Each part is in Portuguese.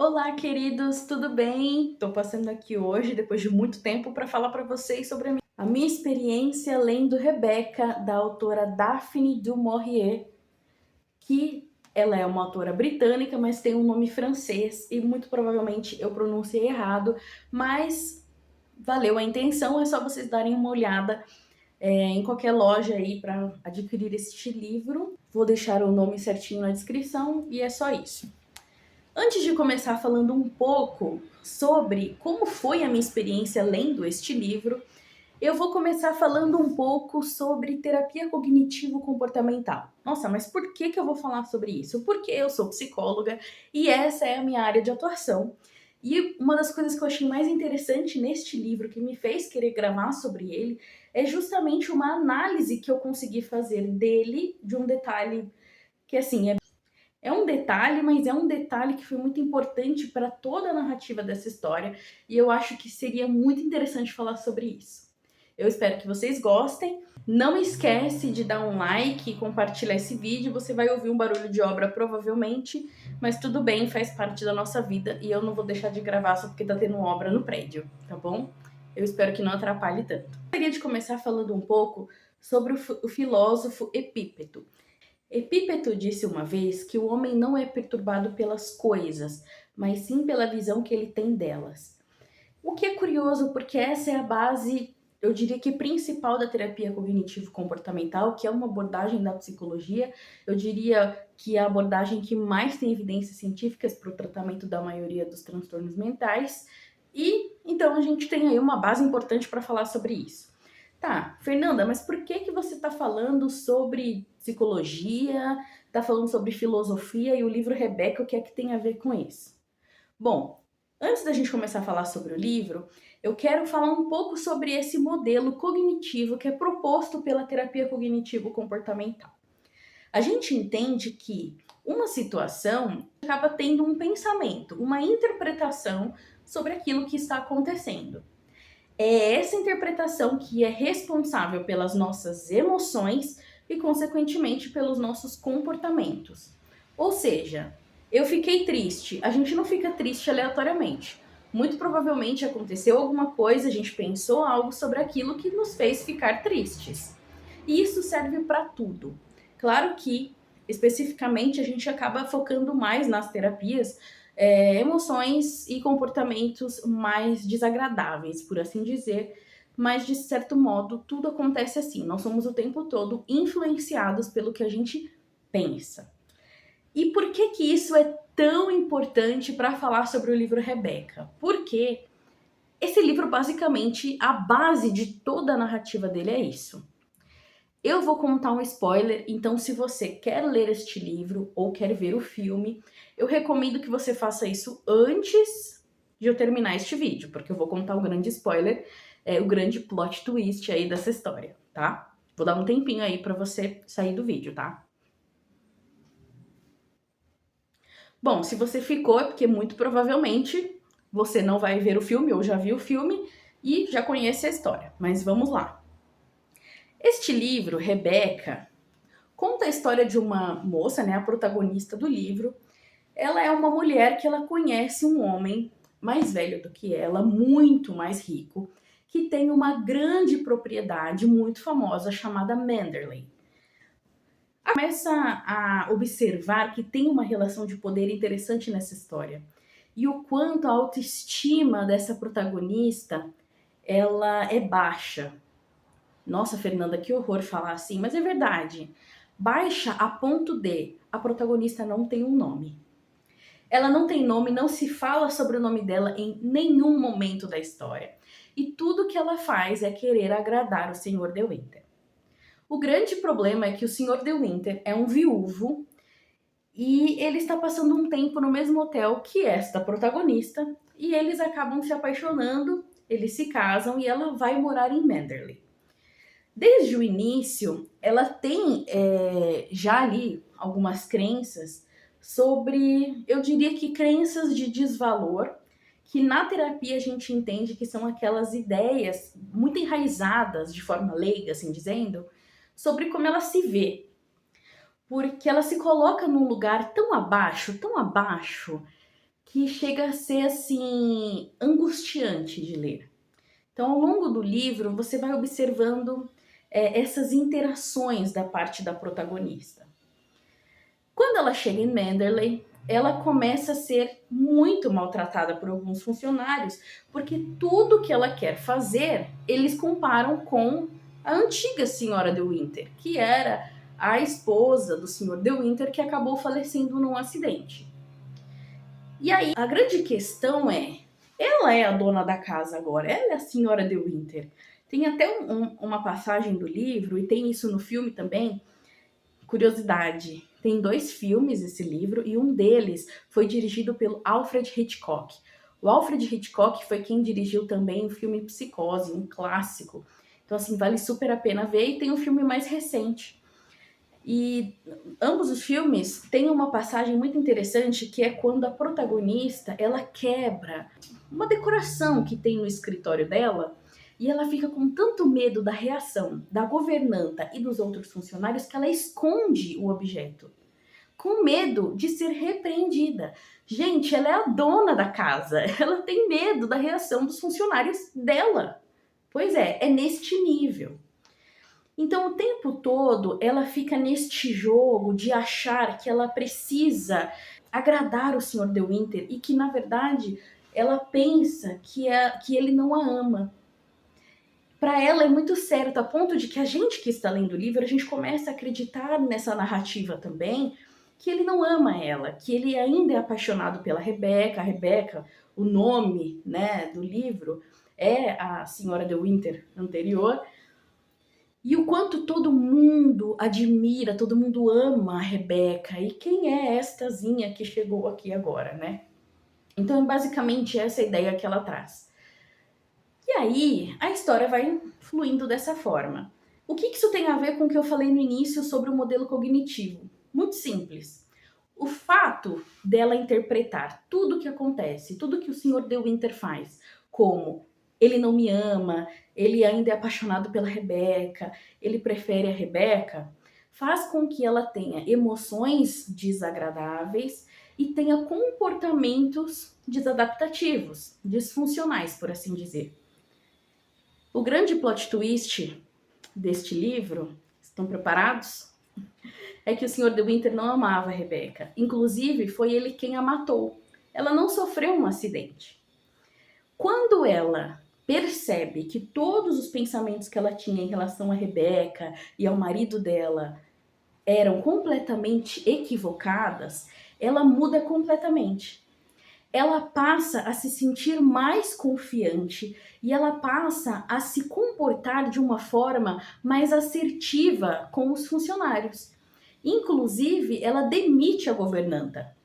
Olá, queridos, tudo bem? Tô passando aqui hoje, depois de muito tempo, para falar para vocês sobre a minha experiência lendo Rebecca, da autora Daphne du Maurier, que ela é uma autora britânica, mas tem um nome francês e muito provavelmente eu pronunciei errado, mas valeu a intenção, é só vocês darem uma olhada em qualquer loja aí para adquirir este livro. Vou deixar o nome certinho na descrição e é só isso. Antes de começar falando um pouco sobre como foi a minha experiência lendo este livro, eu vou começar falando um pouco sobre terapia cognitivo-comportamental. Nossa, mas por que eu vou falar sobre isso? Porque eu sou psicóloga e essa é a minha área de atuação. E uma das coisas que eu achei mais interessante neste livro, que me fez querer gravar sobre ele, é justamente uma análise que eu consegui fazer dele, de um detalhe que, assim, é um detalhe, mas é um detalhe que foi muito importante para toda a narrativa dessa história e eu acho que seria muito interessante falar sobre isso. Eu espero que vocês gostem. Não esquece de dar um like e compartilhar esse vídeo. Você vai ouvir um barulho de obra provavelmente, mas tudo bem, faz parte da nossa vida e eu não vou deixar de gravar só porque tá tendo obra no prédio, tá bom? Eu espero que não atrapalhe tanto. Eu gostaria de começar falando um pouco sobre o filósofo Epípeto. Epípeto disse uma vez que o homem não é perturbado pelas coisas, mas sim pela visão que ele tem delas. O que é curioso, porque essa é a base, eu diria que principal da terapia cognitivo-comportamental, que é uma abordagem da psicologia. Eu diria que é a abordagem que mais tem evidências científicas para o tratamento da maioria dos transtornos mentais. E então a gente tem aí uma base importante para falar sobre isso. Tá, Fernanda, mas por que você está falando sobre psicologia, está falando sobre filosofia e o livro Rebecca, o que é que tem a ver com isso? Bom, antes da gente começar a falar sobre o livro, eu quero falar um pouco sobre esse modelo cognitivo que é proposto pela terapia cognitivo-comportamental. A gente entende que uma situação acaba tendo um pensamento, uma interpretação sobre aquilo que está acontecendo. É essa interpretação que é responsável pelas nossas emoções e, consequentemente, pelos nossos comportamentos. Ou seja, eu fiquei triste. A gente não fica triste aleatoriamente. Muito provavelmente aconteceu alguma coisa, a gente pensou algo sobre aquilo que nos fez ficar tristes. E isso serve para tudo. Claro que, especificamente, a gente acaba focando mais nas terapias emoções e comportamentos mais desagradáveis, por assim dizer, mas de certo modo tudo acontece assim. Nós somos o tempo todo influenciados pelo que a gente pensa. E por que isso é tão importante para falar sobre o livro Rebecca? Porque esse livro, basicamente, a base de toda a narrativa dele é isso. Eu vou contar um spoiler, então se você quer ler este livro ou quer ver o filme, eu recomendo que você faça isso antes de eu terminar este vídeo, porque eu vou contar um grande spoiler, o grande plot twist aí dessa história, tá? Vou dar um tempinho aí pra você sair do vídeo, tá? Bom, se você ficou é porque muito provavelmente você não vai ver o filme ou já viu o filme e já conhece a história, mas vamos lá. Este livro, Rebecca, conta a história de uma moça, né, a protagonista do livro. Ela é uma mulher que ela conhece um homem mais velho do que ela, muito mais rico, que tem uma grande propriedade muito famosa chamada Manderley. Ela começa a observar que tem uma relação de poder interessante nessa história e o quanto a autoestima dessa protagonista ela é baixa. Nossa, Fernanda, que horror falar assim, mas é verdade. Baixa a ponto de a protagonista não tem um nome. Ela não tem nome, não se fala sobre o nome dela em nenhum momento da história. E tudo que ela faz é querer agradar o Sr. De Winter. O grande problema é que o Sr. De Winter é um viúvo e ele está passando um tempo no mesmo hotel que esta protagonista e eles acabam se apaixonando, eles se casam e ela vai morar em Manderley. Desde o início, ela tem já ali algumas crenças sobre, eu diria que crenças de desvalor, que na terapia a gente entende que são aquelas ideias muito enraizadas, de forma leiga, assim dizendo, sobre como ela se vê. Porque ela se coloca num lugar tão abaixo, que chega a ser assim angustiante de ler. Então, ao longo do livro, você vai observando essas interações da parte da protagonista. Quando ela chega em Manderley, ela começa a ser muito maltratada por alguns funcionários, porque tudo que ela quer fazer, eles comparam com a antiga senhora de Winter, que era a esposa do senhor de Winter, que acabou falecendo num acidente. E aí, a grande questão é, ela é a dona da casa agora, ela é a senhora de Winter. Tem até uma passagem do livro, e tem isso no filme também, curiosidade, tem 2 filmes esse livro, e um deles foi dirigido pelo Alfred Hitchcock. O Alfred Hitchcock foi quem dirigiu também o filme Psicose, um clássico. Então, assim, vale super a pena ver, e tem um filme mais recente. E ambos os filmes têm uma passagem muito interessante, que é quando a protagonista, ela quebra uma decoração que tem no escritório dela, e ela fica com tanto medo da reação da governanta e dos outros funcionários que ela esconde o objeto, com medo de ser repreendida. Gente, ela é a dona da casa, ela tem medo da reação dos funcionários dela. Pois é neste nível. Então, o tempo todo, ela fica neste jogo de achar que ela precisa agradar o Sr. De Winter e que, na verdade, ela pensa que ele não a ama. Para ela é muito certo, a ponto de que a gente que está lendo o livro, a gente começa a acreditar nessa narrativa também, que ele não ama ela, que ele ainda é apaixonado pela Rebecca. A Rebecca, o nome, né, do livro, é a Senhora de Winter anterior. E o quanto todo mundo admira, todo mundo ama a Rebecca. E quem é estazinha que chegou aqui agora, né? Então, é basicamente essa ideia que ela traz. E aí, a história vai fluindo dessa forma. O que isso tem a ver com o que eu falei no início sobre o modelo cognitivo? Muito simples. O fato dela interpretar tudo o que acontece, tudo que o Sr. De Winter faz, como ele não me ama, ele ainda é apaixonado pela Rebecca, ele prefere a Rebecca, faz com que ela tenha emoções desagradáveis e tenha comportamentos desadaptativos, disfuncionais, por assim dizer. O grande plot twist deste livro, estão preparados? É que o Sr. De Winter não amava a Rebecca. Inclusive, foi ele quem a matou. Ela não sofreu um acidente. Quando ela percebe que todos os pensamentos que ela tinha em relação a Rebecca e ao marido dela eram completamente equivocadas, ela muda completamente. Ela passa a se sentir mais confiante e ela passa a se comportar de uma forma mais assertiva com os funcionários. Inclusive, ela demite a governanta,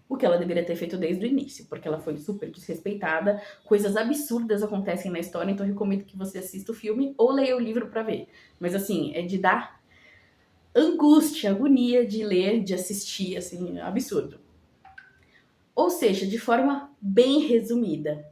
o que ela deveria ter feito desde o início, porque ela foi super desrespeitada, coisas absurdas acontecem na história, então eu recomendo que você assista o filme ou leia o livro para ver. Mas assim, é de dar angústia, agonia de ler, de assistir, assim, absurdo. Ou seja, de forma bem resumida,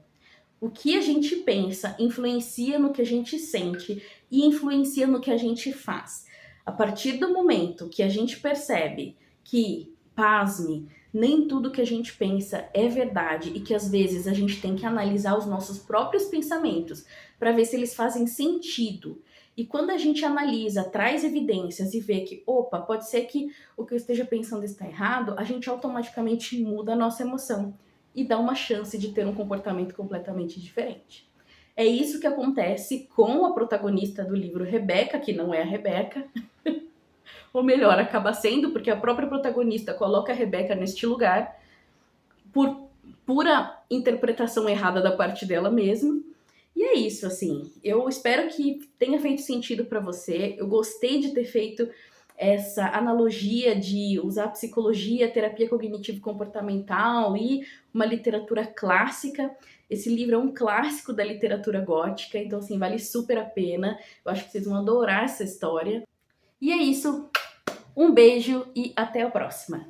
o que a gente pensa influencia no que a gente sente e influencia no que a gente faz. A partir do momento que a gente percebe que, pasme, nem tudo que a gente pensa é verdade e que às vezes a gente tem que analisar os nossos próprios pensamentos para ver se eles fazem sentido. E quando a gente analisa, traz evidências e vê que, opa, pode ser que o que eu esteja pensando está errado, a gente automaticamente muda a nossa emoção e dá uma chance de ter um comportamento completamente diferente. É isso que acontece com a protagonista do livro, Rebecca, que não é a Rebecca. Ou melhor, acaba sendo, porque a própria protagonista coloca a Rebecca neste lugar por pura interpretação errada da parte dela mesmo. E é isso, assim. Eu espero que tenha feito sentido para você. Eu gostei de ter feito essa analogia de usar psicologia, terapia cognitivo-comportamental e uma literatura clássica. Esse livro é um clássico da literatura gótica, então assim, vale super a pena. Eu acho que vocês vão adorar essa história. E é isso. Um beijo e até a próxima!